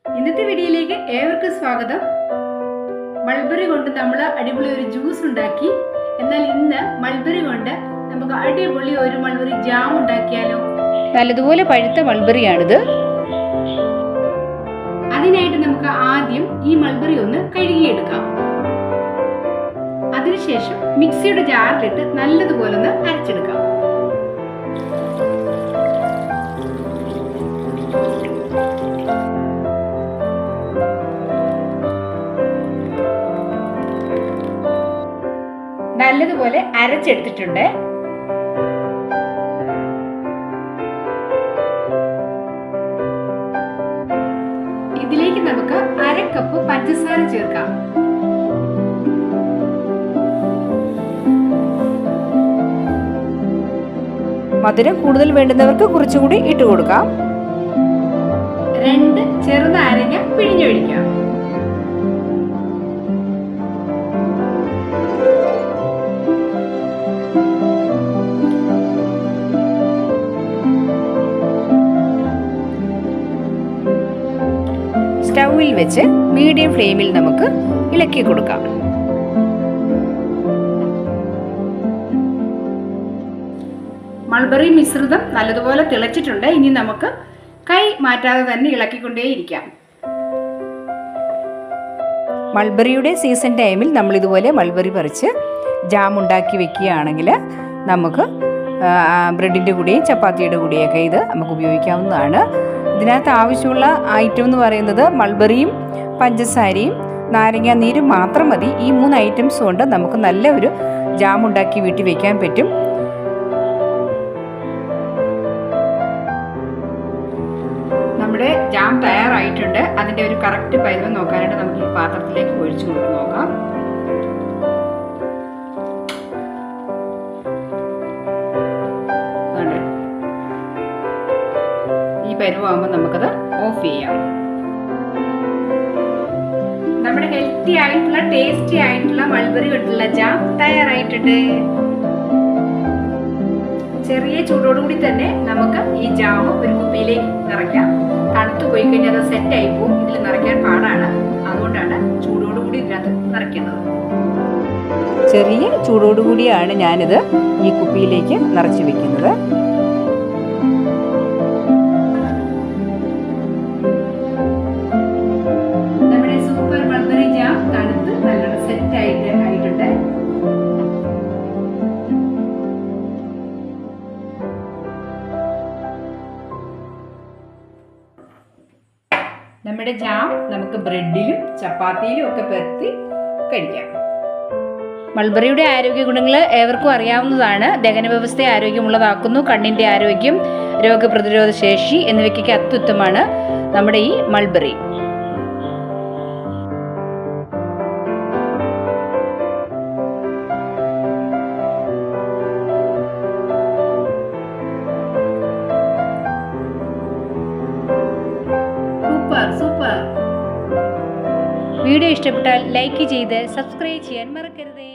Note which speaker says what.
Speaker 1: ഇന്നത്തെ വീഡിയോയിലേക്ക് ഏവർക്കും സ്വാഗതം. മൾബറി കൊണ്ട് നമ്മൾ അടിപൊളി ഒരു ജ്യൂസ് ഉണ്ടാക്കി. എന്നാൽ ഇന്ന് മൾബറി കൊണ്ട് നമുക്ക് അടിപൊളി ഒരു മൾബറി ജാം ഉണ്ടാക്കിയാലോ?
Speaker 2: നല്ലതുപോലെ പഴുത്ത മൾബറിയാണിത്.
Speaker 1: അതിനായിട്ട് നമുക്ക് ആദ്യം ഈ മൾബറി ഒന്ന് കഴുകിയെടുക്കാം. അതിനുശേഷം മിക്സിയുടെ ജാറിലിട്ട് നല്ലതുപോലെ ഒന്ന് അരച്ചെടുക്കാം. നല്ലതുപോലെ അരച്ചെടുത്തിട്ടുണ്ട്. ഇതിലേക്ക് നമുക്ക് 1/2 കപ്പ് പഞ്ചസാര ചേർക്കാം.
Speaker 2: മധുരം കൂടുതൽ വേണ്ടുന്നവർക്ക് കുറച്ചുകൂടി ഇട്ട് കൊടുക്കാം.
Speaker 1: 2 ചെറുനാരങ്ങ പിഴിഞ്ഞൊഴിക്കാം.
Speaker 2: സ്റ്റൗവിൽ വെച്ച് മീഡിയം ഫ്ലെയിമിൽ നമുക്ക് ഇളക്കി കൊടുക്കാം.
Speaker 1: മൾബറി മിശ്രിതം നല്ലതുപോലെ തിളച്ചിട്ടുണ്ട്. ഇനി നമുക്ക് കൈ മാറ്റാതെ തന്നെ ഇളക്കിക്കൊണ്ടേയിരിക്കാം.
Speaker 2: മൾബറിയുടെ സീസൺ ടൈമിൽ നമ്മൾ ഇതുപോലെ മൾബറി പറിച്ച് ജാം ഉണ്ടാക്കി വെക്കുകയാണെങ്കിൽ നമുക്ക് ബ്രെഡിൻ്റെ കൂടെയും ചപ്പാത്തിയുടെ കൂടെയൊക്കെ ഇത് നമുക്ക് ഉപയോഗിക്കാവുന്നതാണ്. ഇതിനകത്ത് ആവശ്യമുള്ള ഐറ്റം എന്ന് പറയുന്നത് മൾബറിയും പഞ്ചസാരയും നാരങ്ങ നീരും മാത്രം മതി. ഈ 3 ഐറ്റംസ് കൊണ്ട് നമുക്ക് നല്ല ഒരു ജാം ഉണ്ടാക്കി വീട്ടിൽ വെക്കാൻ പറ്റും.
Speaker 1: നമ്മുടെ ജാം തയ്യാറായിട്ടുണ്ട്. അതിൻ്റെ ഒരു കറക്റ്റ് പരുവം നോക്കാനായിട്ട് നമുക്ക് ഈ പാത്രത്തിലേക്ക് ഒഴിച്ചു കൊടുത്ത് നോക്കാം. ഈ പരുവാകുമ്പോൾ നമുക്കത് ഓഫ് ചെയ്യാം. നമ്മുടെ ഹെൽത്തി ആയിട്ടുള്ള ടേസ്റ്റി ആയിട്ടുള്ള മൾബറി കൊണ്ടുള്ള ജാം തയ്യാറായിട്ടുണ്ട്. ചെറിയ ചൂടോടുകൂടി തന്നെ നമുക്ക് ഈ ജാം ഒരു കുപ്പിയിലേക്ക് നിറയ്ക്കാം. തണുത്തു പോയി കഴിഞ്ഞാൽ അത് സെറ്റ് ആയി പോകും. ഇതിൽ നിറയ്ക്കാൻ പാടാണ്. അതുകൊണ്ടാണ് ചൂടോടുകൂടി ഇതിനകത്ത് നിറയ്ക്കുന്നത്.
Speaker 2: ചെറിയ ചൂടോടുകൂടിയാണ് ഞാനിത് ഈ കുപ്പിയിലേക്ക് നിറച്ചു വെക്കുന്നത്.
Speaker 1: നമ്മുടെ സൂപ്പർ മൾബറി ജാം തണുത്ത് നല്ലോണം സെറ്റ് ആയിട്ടുണ്ട്. നമ്മുടെ ജാം നമുക്ക് ബ്രെഡിലും ചപ്പാത്തിയിലും ഒക്കെ പരത്തി കഴിക്കാം.
Speaker 2: മൾബറിയുടെ ആരോഗ്യ ഗുണങ്ങൾ ഏവർക്കും അറിയാവുന്നതാണ്. ദഹന വ്യവസ്ഥയെ ആരോഗ്യമുള്ളതാക്കുന്നു. കണ്ണിൻ്റെ ആരോഗ്യം, രോഗപ്രതിരോധ ശേഷി എന്നിവയ്ക്കൊക്കെ അത്യുത്തമമാണ് നമ്മുടെ ഈ മൾബറി.
Speaker 1: സൂപ്പർ.
Speaker 2: വീഡിയോ ഇഷ്ടപ്പെട്ടാൽ ലൈക്ക് ചെയ്ത് സബ്സ്ക്രൈബ് ചെയ്യാൻ മറക്കരുതേ.